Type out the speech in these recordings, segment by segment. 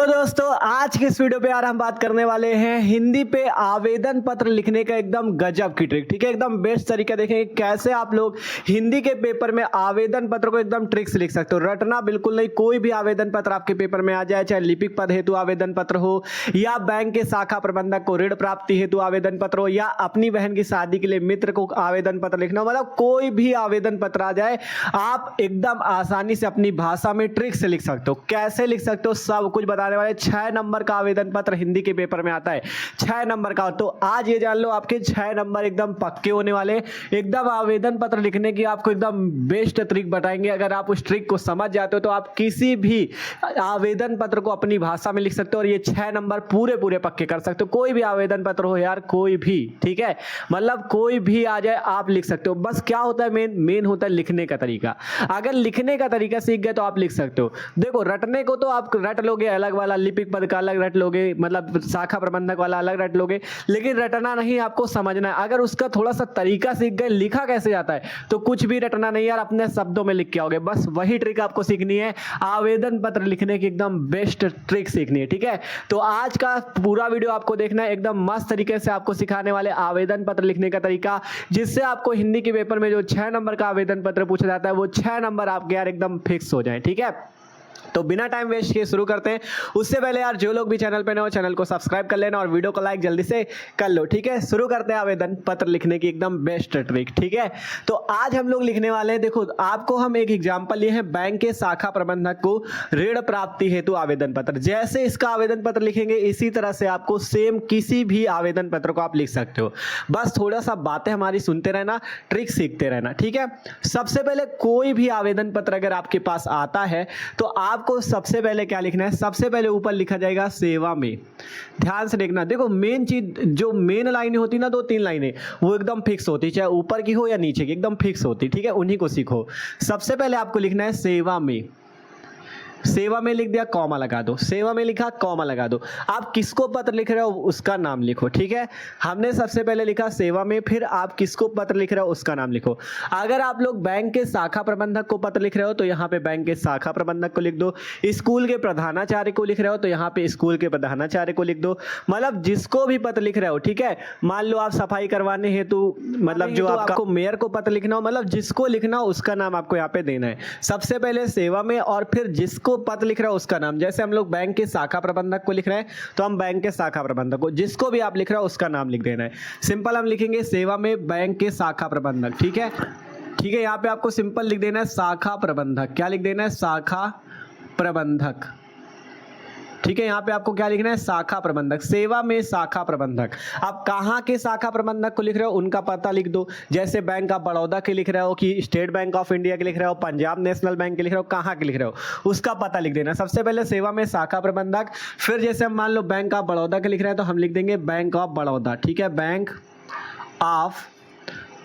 दोस्तों आज के इस वीडियो पे यार हम बात करने वाले हैं हिंदी पे आवेदन पत्र लिखने का एकदम गजब की ट्रिक। ठीक है, एकदम बेस्ट तरीका देखेंगे कैसे आप लोग हिंदी के पेपर में आवेदन पत्र को एकदम ट्रिक से लिख सकते हो। रटना बिल्कुल नहीं, कोई भी आवेदन पत्र आपके पेपर में आ जाए, चाहे लिपिक पद हेतु आवेदन पत्र हो या बैंक के शाखा प्रबंधक को ऋण प्राप्ति हेतु आवेदन पत्र हो या अपनी बहन की शादी के लिए मित्र को आवेदन पत्र लिखना हो, मतलब कोई भी आवेदन पत्र आ जाए आप एकदम आसानी से अपनी भाषा में ट्रिक से लिख सकते हो। कैसे लिख सकते हो सब कुछ बताने वाले। 6 नंबर का आवेदन पत्र हिंदी के पेपर में आता है, 6 नंबर का। तो आज ये जान लो आपके 6 नंबर एकदम पक्के होने वाले। एकदम आवेदन पत्र लिखने की आपको एकदम बेस्ट ट्रिक बताएंगे। अगर आप उस ट्रिक को समझ जाते हो तो आप किसी भी आवेदन पत्र को अपनी भाषा में लिख सकते हो और ये 6 नंबर पूरे पूरे पक्के कर सकते हो। कोई भी आवेदन पत्र हो यार, कोई भी, ठीक है, मतलब कोई भी आ जाए आप लिख सकते हो। बस क्या होता है, मेन होता है लिखने का तरीका। अगर लिखने का तरीका सीख गए तो आप लिख सकते हो। देखो रटने को तो आप रट लोगे, अलग वाला लिपिक पद का अलग रट लोगे, मतलब शाखा प्रबंधक वाला अलग रट लोगे, लेकिन रटना नहीं, आपको समझना है। अगर उसका थोड़ा सा तरीका सीख गए, लिखा कैसे जाता है, तो कुछ भी रटना नहीं यार, अपने शब्दों में लिख के आओगे। बस वही ट्रिक आपको सीखनी है, आवेदन पत्र लिखने की एकदम बेस्ट ट्रिक सीखनी है। ठीक है, तो आज का पूरा वीडियो आपको देखना है, एकदम मस्त तरीके से आपको सिखाने वाले आवेदन पत्र लिखने का तरीका, जिससे आपको हिंदी के पेपर में जो 6 नंबर का आवेदन पत्र पूछा जाता है वो 6 नंबर आपके यार एकदम फिक्स हो जाए। ठीक है, तो बिना टाइम वेस्ट किए शुरू करते हैं। उससे पहले यार जो लोग भी चैनल पे नए हो चैनल को सब्सक्राइब कर लेना और वीडियो को लाइक जल्दी से कर लो। ठीक है, शुरू करते हैं आवेदन पत्र लिखने की एकदम बेस्ट ट्रिक। ठीक है, तो आज हम लोग लिखने वाले हैं, देखो आपको हम एक एग्जांपल लिए हैं, बैंक के शाखा प्रबंधक को ऋण प्राप्ति हेतु आवेदन पत्र। जैसे इसका आवेदन पत्र लिखेंगे इसी तरह से आपको सेम किसी भी आवेदन पत्र को आप लिख सकते हो। बस थोड़ा सा बातें हमारी सुनते रहना, ट्रिक सीखते रहना। ठीक है, सबसे पहले कोई भी आवेदन पत्र अगर आपके पास आता है तो आपको सबसे पहले क्या लिखना है, सबसे पहले ऊपर लिखा जाएगा सेवा में। ध्यान से देखना, देखो मेन चीज जो मेन लाइनें होती ना, 2-3 लाइनें, वो एकदम फिक्स होती, चाहे ऊपर की हो या नीचे की, एकदम फिक्स होती। ठीक है, उन्हीं को सीखो। सबसे पहले आपको लिखना है सेवा में। सेवा में लिख दिया, कॉमा लगा दो। सेवा में लिखा, कॉमा लगा दो। आप किसको पत्र लिख रहे हो उसका नाम लिखो। ठीक है, हमने सबसे पहले लिखा सेवा में, फिर आप किसको पत्र लिख रहे हो उसका नाम लिखो। अगर आप लोग बैंक के शाखा प्रबंधक को पत्र लिख रहे हो तो यहाँ पे बैंक के शाखा प्रबंधक को लिख दो। स्कूल के प्रधानाचार्य को लिख रहे हो तो यहाँ पे स्कूल के प्रधानाचार्य को लिख दो। मतलब जिसको भी पत्र लिख रहे हो। ठीक है, मान लो आप सफाई करवाने हेतु, मतलब जो आपको मेयर को पत्र लिखना हो, मतलब जिसको लिखना हो उसका नाम आपको यहाँ पे देना है। सबसे पहले सेवा में और फिर जिसको पत्र लिख रहा है उसका नाम। जैसे हम लोग बैंक के शाखा प्रबंधक को लिख रहे हैं तो हम बैंक के शाखा प्रबंधक को, जिसको भी आप लिख रहे हो उसका नाम लिख देना है। सिंपल हम लिखेंगे सेवा में बैंक के शाखा प्रबंधक। ठीक है, ठीक है, यहाँ पे आपको सिंपल लिख देना है शाखा प्रबंधक। क्या लिख देना है, शाखा प्रबंधक। ठीक है, यहाँ पे आपको क्या लिखना है, शाखा प्रबंधक। सेवा में शाखा प्रबंधक। आप कहाँ के शाखा प्रबंधक को लिख रहे हो उनका पता लिख दो। जैसे बैंक ऑफ बड़ौदा के लिख रहे हो कि स्टेट बैंक ऑफ इंडिया के लिख रहे हो, पंजाब नेशनल बैंक के लिख रहे हो, कहाँ के लिख रहे हो उसका पता लिख देना। सबसे पहले सेवा में शाखा प्रबंधक, फिर जैसे हम मान लो बैंक ऑफ बड़ौदा के लिख रहे हैं तो हम लिख देंगे बैंक ऑफ बड़ौदा। ठीक है, बैंक ऑफ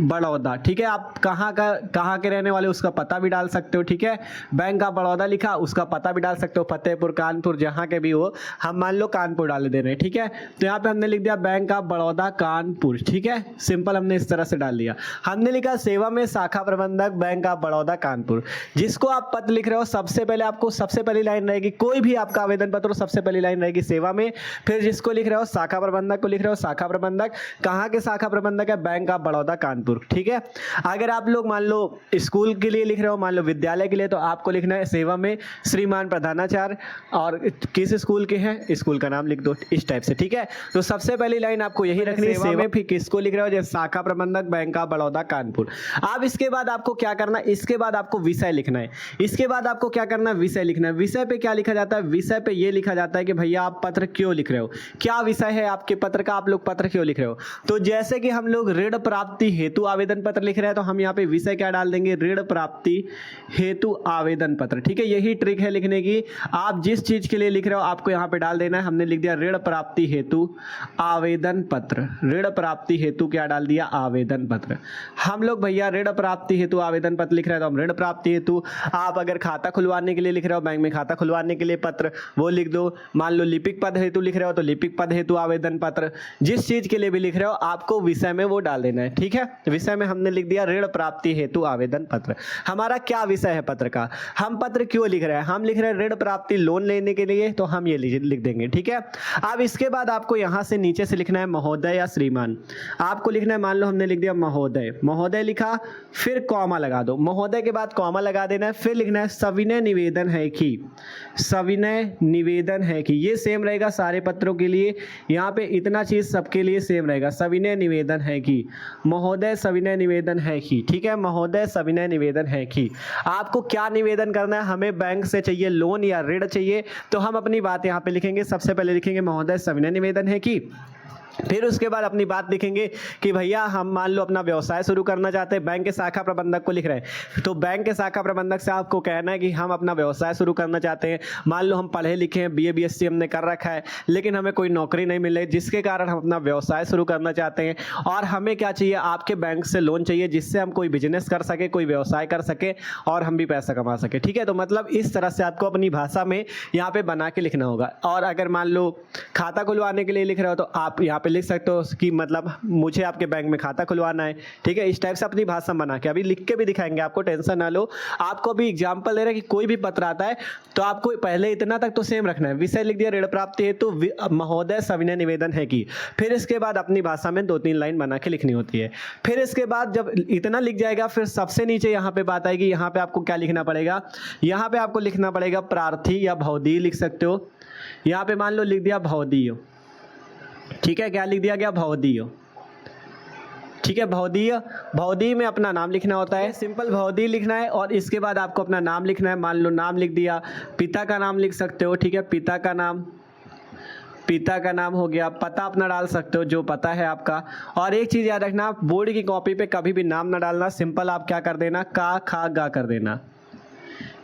बड़ौदा। ठीक है, आप कहाँ के रहने वाले उसका पता भी डाल सकते हो। ठीक है, बैंक ऑफ बड़ौदा लिखा, उसका पता भी डाल सकते हो, फतेहपुर, कानपुर, जहाँ के भी हो। हम मान लो कानपुर डाल दे रहे हैं। ठीक है, तो यहाँ पे हमने लिख दिया बैंक ऑफ बड़ौदा कानपुर। ठीक है, सिंपल हमने इस तरह से डाल दिया। हमने लिखा सेवा में शाखा प्रबंधक बैंक ऑफ बड़ौदा कानपुर। जिसको आप पत्र लिख रहे हो सबसे पहले आपको सबसे पहली लाइन रहेगी, कोई भी आपका आवेदन पत्र हो सबसे पहली लाइन रहेगी सेवा में। फिर जिसको लिख रहे हो शाखा प्रबंधक को लिख रहे हो शाखा प्रबंधक, कहाँ के शाखा प्रबंधक है, बैंक ऑफ बड़ौदा कानपुर। ठीक है, अगर आप लोग मान लो स्कूल के लिए लिख रहे हो, मान लो विद्यालय के लिए, तो आपको लिखना है सेवा में श्रीमान प्रधानाचार्य, और किस स्कूल के हैं स्कूल का नाम लिख दो, इस टाइप से। ठीक है, तो सबसे पहली लाइन आपको यही रखनी है, सेवा में। फिर किसको लिख रहे हो, जैसे शाखा प्रबंधक बैंक ऑफ बड़ौदा कानपुर। अब इसके बाद आपको क्या करना है, इसके बाद आपको विषय लिखना है। इसके बाद आपको क्या करना है, विषय लिखना है। विषय पे क्या लिखा जाता है, विषय पे ये लिखा जाता है कि भैया आप पत्र क्यों लिख रहे हो, क्या विषय है आपके पत्र का, आप लोग पत्र क्यों लिख रहे हो। तो जैसे कि हम लोग ऋण प्राप्ति हेतु आवेदन पत्र लिख रहे हैं तो हम यहाँ पे विषय क्या डाल देंगे, ऋण प्राप्ति हेतु आवेदन पत्र। ठीक है, यही ट्रिक है लिखने की। आप जिस चीज के लिए लिख रहे हो आपको यहाँ पे डाल देना है। हमने लिख दिया ऋण प्राप्ति हेतु आवेदन पत्र। ऋण प्राप्ति हेतु क्या डाल दिया, आवेदन पत्र। हम लोग भैया ऋण प्राप्ति हेतु आवेदन पत्र लिख रहे हैं तो हम ऋण प्राप्ति हेतु। आप अगर खाता खुलवाने के लिए लिख रहे हो, बैंक में खाता खुलवाने के लिए पत्र, वो लिख दो। मान लो लिपिक पद हेतु लिख रहे हो तो लिपिक पद हेतु आवेदन पत्र। जिस चीज के लिए भी लिख रहे हो आपको विषय में वो डाल देना है। ठीक है, विषय में हमने लिख दिया ऋण प्राप्ति हेतु आवेदन पत्र। हमारा क्या विषय है पत्र का, हम पत्र क्यों लिख रहे हैं, हम लिख रहे हैं ऋण प्राप्ति लोन लेने के लिए, तो हम ये लिख देंगे। ठीक है, अब इसके बाद आपको यहाँ से नीचे से लिखना है महोदय या श्रीमान। आपको लिखना है, मान लो हमने लिख दिया महोदय, महोदय लिखा, फिर कॉमा लगा दो, महोदय के बाद कॉमा लगा देना है, फिर लिखना है सविनय निवेदन है कि, सविनय निवेदन है कि, ये सेम रहेगा सारे पत्रों के लिए, यहाँ पे इतना चीज सबके लिए सेम रहेगा, सविनय निवेदन है कि, महोदय सविनय निवेदन है कि। ठीक है, महोदय सविनय निवेदन है कि। आपको क्या निवेदन करना है, हमें बैंक से चाहिए लोन या ऋण चाहिए, तो हम अपनी बात यहाँ पे लिखेंगे, सबसे पहले लिखेंगे महोदय सविनय निवेदन है कि, फिर उसके बाद अपनी बात लिखेंगे कि भैया हम मान लो अपना व्यवसाय शुरू करना चाहते हैं, बैंक के शाखा प्रबंधक को लिख रहे हैं, तो बैंक के शाखा प्रबंधक से आपको कहना है कि हम अपना व्यवसाय शुरू करना चाहते हैं। मान लो हम पढ़े लिखे हैं, बीए बीएससी हमने कर रखा है, लेकिन हमें कोई नौकरी नहीं मिले, जिसके कारण हम अपना व्यवसाय शुरू करना चाहते हैं, और हमें क्या चाहिए, आपके बैंक से लोन चाहिए, जिससे हम कोई बिजनेस कर सके, कोई व्यवसाय कर सके, और हम भी पैसा कमा सके। ठीक है, तो मतलब इस तरह से आपको अपनी भाषा में यहाँ पे बना के लिखना होगा। और अगर मान लो खाता खुलवाने के लिए लिख रहे हो, तो आप यहाँ पे लिख सकते हो कि मतलब मुझे आपके बैंक में खाता खुलवाना है। ठीक है, इस टाइप से अपनी भाषा बना के अभी लिख के भी दिखाएंगे आपको, टेंशन ना लो। आपको भी एग्जांपल दे रहे हैं कि कोई भी पत्र आता है तो आपको पहले इतना तक तो सेम रखना है, विषय लिख दिया ऋण प्राप्ति हेतु महोदय सविनय निवेदन है कि, फिर इसके बाद अपनी भाषा में 2-3 लाइन बना के लिखनी होती है। फिर इसके बाद जब इतना लिख जाएगा, फिर सबसे नीचे यहाँ पे बात आएगी, यहाँ पे आपको क्या लिखना पड़ेगा, यहाँ पे आपको लिखना पड़ेगा प्रार्थी या भवदीय लिख सकते हो। यहाँ पे मान लो लिख दिया भवदीय। ठीक है, क्या लिख दिया गया, भवदीय। ठीक है, भवदीय, भवदीय में अपना नाम लिखना होता है, सिंपल भवदीय लिखना है, और इसके बाद आपको अपना नाम लिखना है। मान लो नाम लिख दिया, पिता का नाम लिख सकते हो। ठीक है, पिता का नाम, पिता का नाम हो गया, पता अपना डाल सकते हो जो पता है आपका। और एक चीज याद रखना, बोर्ड की कॉपी पे कभी भी नाम ना डालना, सिंपल आप क्या कर देना, का खा गा कर देना,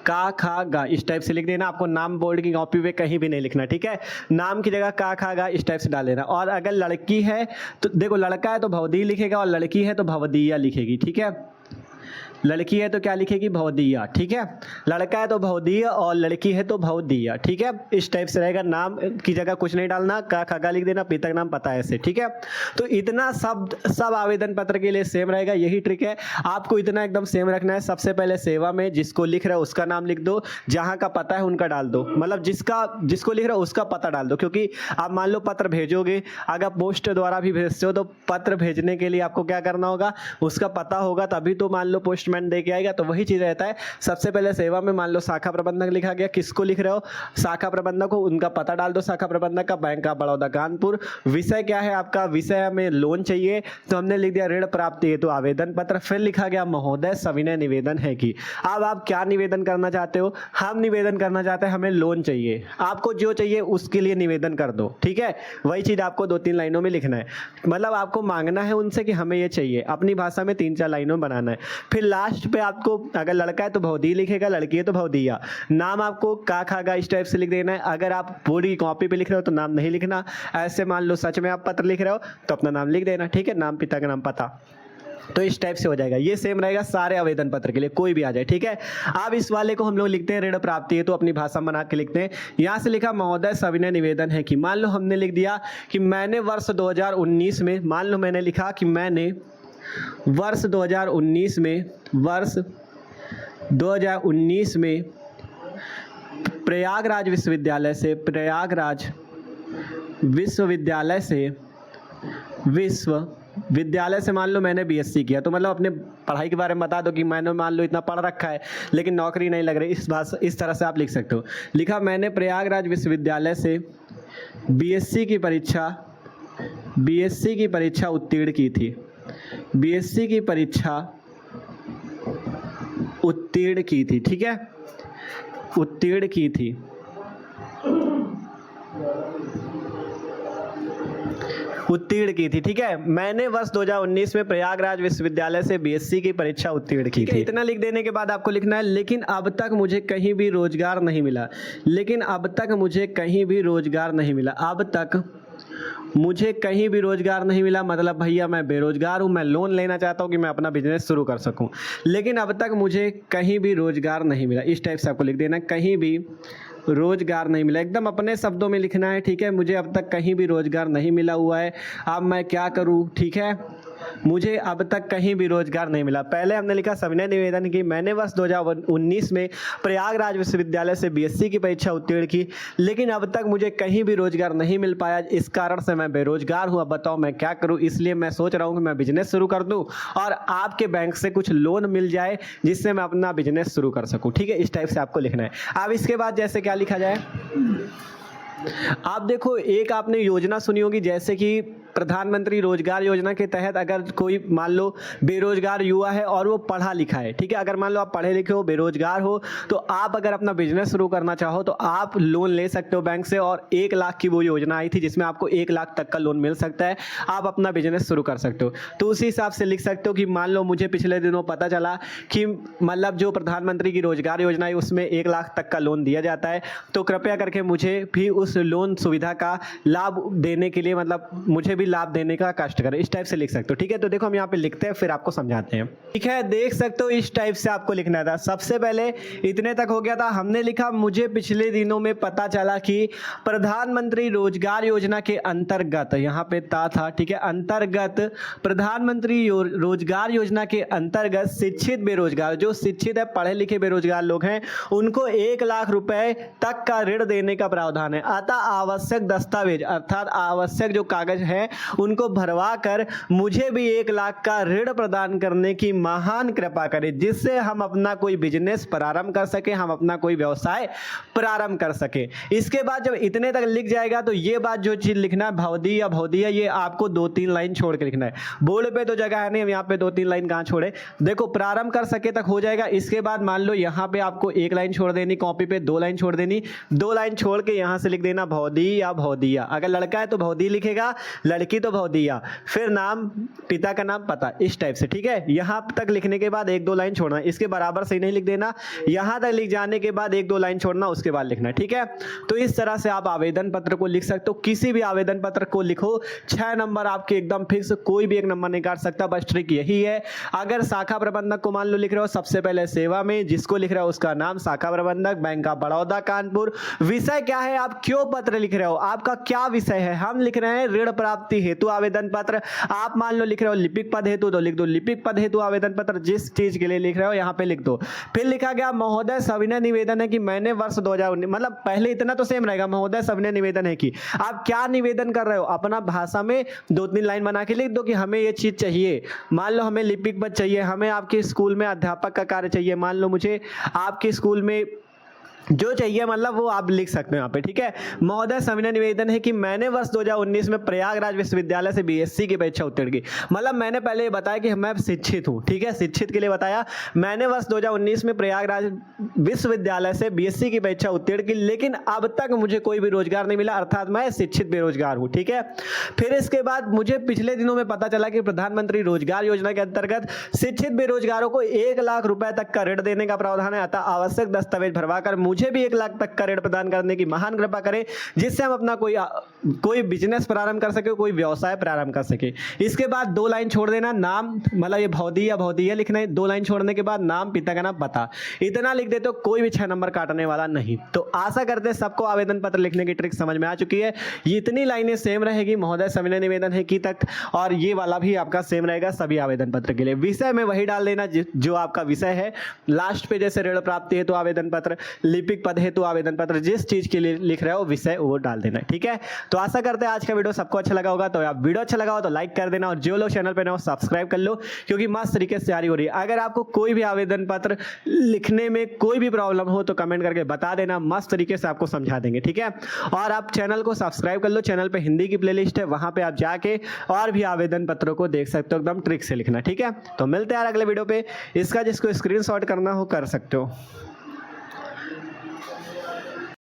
का खा गा इस टाइप से लिख देना। आपको नाम बोर्ड की कॉपी पे कहीं भी नहीं लिखना। ठीक है, नाम की जगह का खा गा इस टाइप से डाल देना। और अगर लड़की है तो देखो, लड़का है तो भवदीय लिखेगा, और लड़की है तो भवदीया लिखेगी। ठीक है, लड़की है तो क्या लिखेगी, भवदीया। ठीक है, लड़का है तो भवदीय और लड़की है तो भवदीया। ठीक है, इस टाइप से रहेगा, नाम की जगह कुछ नहीं डालना, का खगा लिख देना, पिता का नाम पता है ऐसे। ठीक है, तो इतना सब आवेदन पत्र के लिए सेम रहेगा, यही ट्रिक है। आपको इतना एकदम सेम रखना है। सबसे पहले सेवा में जिसको लिख रहा है उसका नाम लिख दो, जहाँ का पता है उनका डाल दो, मतलब जिसको लिख रहा है उसका पता डाल दो, क्योंकि आप मान लो पत्र भेजोगे, अगर पोस्ट द्वारा भी भेजते हो तो पत्र भेजने के लिए आपको क्या करना होगा, उसका पता होगा, तभी तो मान लो पोस्ट दे के आएगा। तो वही चीज रहता है, सबसे पहले सेवा में मान लो शाखा प्रबंधक लिखा गया, किसको लिख रहे हो, शाखा प्रबंधक को, उनका पता डाल दो, शाखा प्रबंधक का, बैंक का बड़ौदा कानपुर। विषय क्या है आपका, विषय में लोन चाहिए, तो हमने लिख दिया ऋण प्राप्ति हेतु आवेदन पत्र। फिर लिखा गया महोदय सविनय निवेदन है कि। अब आप क्या निवेदन करना चाहते हो, हम निवेदन करना चाहते हैं हमें लोन चाहिए, आपको जो चाहिए उसके लिए निवेदन कर दो। ठीक है, वही चीज आपको 2-3 लाइनों में लिखना है, मतलब आपको मांगना है उनसे कि हमें ये चाहिए, अपनी भाषा में 3-4 लाइनों में बनाना है। फिर लास्ट पे आपको, अगर लड़का है तो भवदीय लिखेगा, लड़की है तो भवदीया, नाम आपको का खागा इस टाइप से लिख देना है। अगर आप पूरी कॉपी पे लिख रहे हो तो नाम नहीं लिखना, ऐसे मान लो सच में आप पत्र लिख रहे हो तो अपना नाम लिख देना। ठीक है, नाम, पिता का नाम, पता, तो इस टाइप से हो जाएगा। ये सेम रहेगा सारे आवेदन पत्र के लिए, कोई भी आ जाए। ठीक है, अब इस वाले को हम लोग लिखते हैं ऋण प्राप्ति है तो अपनी भाषा बना के लिखते हैं। यहाँ से लिखा महोदय सविनय निवेदन है कि, मान लो हमने लिख दिया कि मैंने वर्ष 2019 में, मान लो मैंने लिखा कि मैंने वर्ष 2019 में, वर्ष 2019 में प्रयागराज विश्वविद्यालय से, प्रयागराज विश्वविद्यालय से, विश्वविद्यालय से मान लो मैंने बीएससी किया, तो मतलब अपने पढ़ाई के बारे में बता दो कि मैंने मान लो इतना पढ़ रखा है लेकिन नौकरी नहीं लग रही, इस तरह से आप लिख सकते हो। लिखा मैंने प्रयागराज विश्वविद्यालय से बीएससी की परीक्षा उत्तीर्ण की थी, बीएससी की परीक्षा उत्तीर्ण की थी। ठीक है, उत्तीर्ण की थी, उत्तीर्ण की थी। ठीक है, मैंने वर्ष 2019 में प्रयागराज विश्वविद्यालय से बीएससी की परीक्षा उत्तीर्ण की थी। इतना लिख देने के बाद आपको लिखना है लेकिन अब तक मुझे कहीं भी रोजगार नहीं मिला, लेकिन अब तक मुझे कहीं भी रोजगार नहीं मिला, अब तक मुझे कहीं भी रोजगार नहीं मिला, मतलब भैया मैं बेरोजगार हूँ, मैं लोन लेना चाहता हूँ कि मैं अपना बिजनेस शुरू कर सकूँ, लेकिन अब तक मुझे कहीं भी रोजगार नहीं मिला। इस टाइप से आपको लिख देना, कहीं भी रोजगार नहीं मिला, एकदम अपने शब्दों में लिखना है। ठीक है, मुझे अब तक कहीं भी रोजगार नहीं मिला हुआ है, अब मैं क्या करूँ। ठीक है, मुझे अब तक कहीं भी रोजगार नहीं मिला। पहले हमने लिखा सविनय निवेदन की मैंने वर्ष 2019 में प्रयागराज विश्वविद्यालय से बीएससी की परीक्षा उत्तीर्ण की, लेकिन अब तक मुझे कहीं भी रोजगार नहीं मिल पाया। इस कारण से मैं बेरोजगार हूँ। अब बताओ मैं क्या करूँ। इसलिए मैं सोच रहा हूँ कि मैं बिजनेस शुरू कर दूँ और आपके बैंक से कुछ लोन मिल जाए जिससे मैं अपना बिजनेस शुरू कर सकूँ। ठीक है, इस टाइप से आपको लिखना है। अब इसके बाद जैसे क्या लिखा जाए, आप देखो एक आपने योजना सुनी होगी जैसे कि प्रधानमंत्री रोजगार योजना के तहत अगर कोई मान लो बेरोजगार युवा है और वो पढ़ा लिखा है, ठीक है, अगर मान लो आप पढ़े लिखे हो बेरोजगार हो तो आप अगर अपना बिजनेस शुरू करना चाहो तो आप लोन ले सकते हो बैंक से, और 1 लाख की वो योजना आई थी जिसमें आपको 1 लाख तक का लोन मिल सकता है, आप अपना बिजनेस शुरू कर सकते हो। तो उसी हिसाब से लिख सकते हो कि मान लो मुझे पिछले दिनों पता चला कि मतलब जो प्रधानमंत्री की रोजगार योजना है उसमें 1 लाख तक का लोन दिया जाता है, तो कृपया करके मुझे भी उस लोन सुविधा का लाभ देने के लिए मतलब मुझे भी लाभ देने का कष्ट करें। इस टाइप से लिख सकते हो। ठीक है, तो देखो हम यहाँ पे लिखते हैं फिर आपको समझाते हैं। ठीक है, देख सकते हो इस टाइप से आपको लिखना था। सबसे पहले इतने तक हो गया था। हमने लिखा मुझे पिछले दिनों में पता चला कि प्रधानमंत्री रोजगार योजना के अंतर्गत, यहाँ पे था, ठीक है, अंतर्गत प्रधानमंत्री रोजगार योजना के अंतर्गत शिक्षित बेरोजगार, जो शिक्षित है पढ़े लिखे बेरोजगार लोग हैं, उनको 1 लाख रुपए तक का ऋण देने का प्रावधान है। अतः आवश्यक दस्तावेज अर्थात आवश्यक जो कागज है उनको भरवा कर मुझे भी 1 लाख का ऋण प्रदान करने की महान कृपा करें, जिससे हम अपना कोई बिजनेस प्रारंभ कर सके, हम अपना कोई व्यवसाय प्रारंभ कर सके। इसके बाद जब इतने तक लिख जाएगा तो ये बात जो चीज लिखना है भौदी या भौदिया, ये आपको 2-3 लाइन छोड़ के लिखना है। बोर्ड पे तो जगह है नहीं, हम यहाँ पे 2-3 लाइन कहाँ छोड़े। देखो प्रारंभ कर सके तक हो जाएगा। इसके बाद मान लो यहाँ पे आपको 1 लाइन छोड़ देनी, कॉपी पे 2 लाइन छोड़ देनी, 2 लाइन छोड़ के यहाँ से लिख देना भौदी या भौदिया। अगर लड़का है तो भौदी लिखेगा, लड़की तो भौदिया, फिर नाम, पिता का नाम, पता, इस टाइप से। ठीक है, यहां तक लिखने के बाद 1-2 लाइन छोड़ना, इसके बराबर से नहीं लिख देना, यहां तक लिख जाने के बाद 1-2 लाइन छोड़ना, उसके बाद लिखना। ठीक है, तो इस तरह से आप आवेदन पत्र को लिख सकते हो। किसी भी आवेदन पत्र को लिखो, 6 नंबर आपके एकदम फिक्स, कोई भी एक नंबर नहीं काट सकता। बस ट्रिक यही है। अगर शाखा प्रबंधक को मान लो लिख रहे हो, सबसे पहले सेवा में जिसको लिख रहे हो उसका नाम शाखा प्रबंधक, बैंक ऑफ बड़ौदा कानपुर। विषय क्या है, आप क्यों पत्र लिख रहे हो, आपका क्या विषय है। हम लिख रहे हैं ऋण प्राप्ति हेतु आवेदन पत्र। आप मान लो लिख रहे हो लिपिक पद हेतु, तो लिख दो लिपिक पद हेतु आवेदन पत्र, जिस चीज के लिए लिख रहे हो यहाँ पे लिख दो। फिर लिखा गया महोदय सविनय निवेदन है कि मैंने वर्ष 2019, मतलब पहले इतना तो सेम रहेगा, महोदय सविनय निवेदन है कि आप क्या निवेदन कर रहे हो, अपना भाषा में 2-3 लाइन बना के लिख दो कि हमें ये चीज चाहिए। मान लो हमें लिपिक पद चाहिए, हमें आपके स्कूल में अध्यापक का कार्य चाहिए, मान लो मुझे आपके स्कूल में जो चाहिए, मतलब वो आप लिख सकते हो यहाँ पे। ठीक है, महोदय सविनय निवेदन है कि मैंने वर्ष 2019 में प्रयागराज विश्वविद्यालय से बीएससी की परीक्षा उत्तीर्ण की। मतलब मैंने पहले ये बताया कि मैं शिक्षित हूँ। ठीक है, शिक्षित के लिए बताया। मैंने वर्ष 2019 में प्रयागराज विश्वविद्यालय से बीएससी की परीक्षा उत्तीर्ण की, लेकिन अब तक मुझे कोई भी रोजगार नहीं मिला, अर्थात मैं शिक्षित बेरोजगार हूँ। ठीक है, फिर इसके बाद मुझे पिछले दिनों में पता चला कि प्रधानमंत्री रोजगार योजना के अंतर्गत शिक्षित बेरोजगारों को 1 लाख रुपए तक का ऋण देने का प्रावधान है। अतः आवश्यक दस्तावेज भरवा कर मुझे भी 1 लाख तक का ऋण प्रदान करने की महान कृपा करें, जिससे हम अपना कोई बिजनेस प्रारंभ कर सके, कोई व्यवसाय प्रारंभ कर सके। इसके बाद 2 लाइन छोड़ देना, नाम, मतलब ये भौदी या भौदिया लिखना है। 2 लाइन छोड़ने के बाद नाम, पिता का नाम, पता, इतना लिख देते हो, कोई भी 6 नंबर काटने वाला नहीं। तो आशा करते हैं सबको आवेदन पत्र लिखने की ट्रिक समझ में आ चुकी है। ये इतनी लाइनें सेम रहेगी, महोदय सविनय निवेदन है कि तक, और ये वाला भी आपका सेम रहेगा सभी आवेदन पत्र के लिए। विषय में वही डाल देना जो आपका विषय है। लास्ट पे जैसे ऋण प्राप्ति है तो आवेदन पत्र, लिपिक पद हेतु आवेदन पत्र, जिस चीज के लिए लिख रहे हो विषय वो डाल देना। ठीक है, तो आशा करते हैं आज का वीडियो सबको अच्छा लगा होगा। तो आप वीडियो अच्छा लगा हो तो लाइक कर देना, और जो लोग चैनल पे नए हो सब्सक्राइब कर लो, क्योंकि मस्त तरीके से तैयारी हो रही है। अगर आपको कोई भी आवेदन पत्र लिखने में कोई भी प्रॉब्लम हो तो कमेंट करके बता देना, मस्त तरीके से आपको समझा देंगे। ठीक है, और आप चैनल को सब्सक्राइब कर लो, चैनल पे हिंदी की प्लेलिस्ट है, वहां पे आप जाके और भी आवेदन पत्रों को देख सकते हो, एकदम ट्रिक से लिखना। ठीक है, तो मिलते हैं यार अगले वीडियो पे। इसका जिसको स्क्रीनशॉट करना हो कर सकते हो।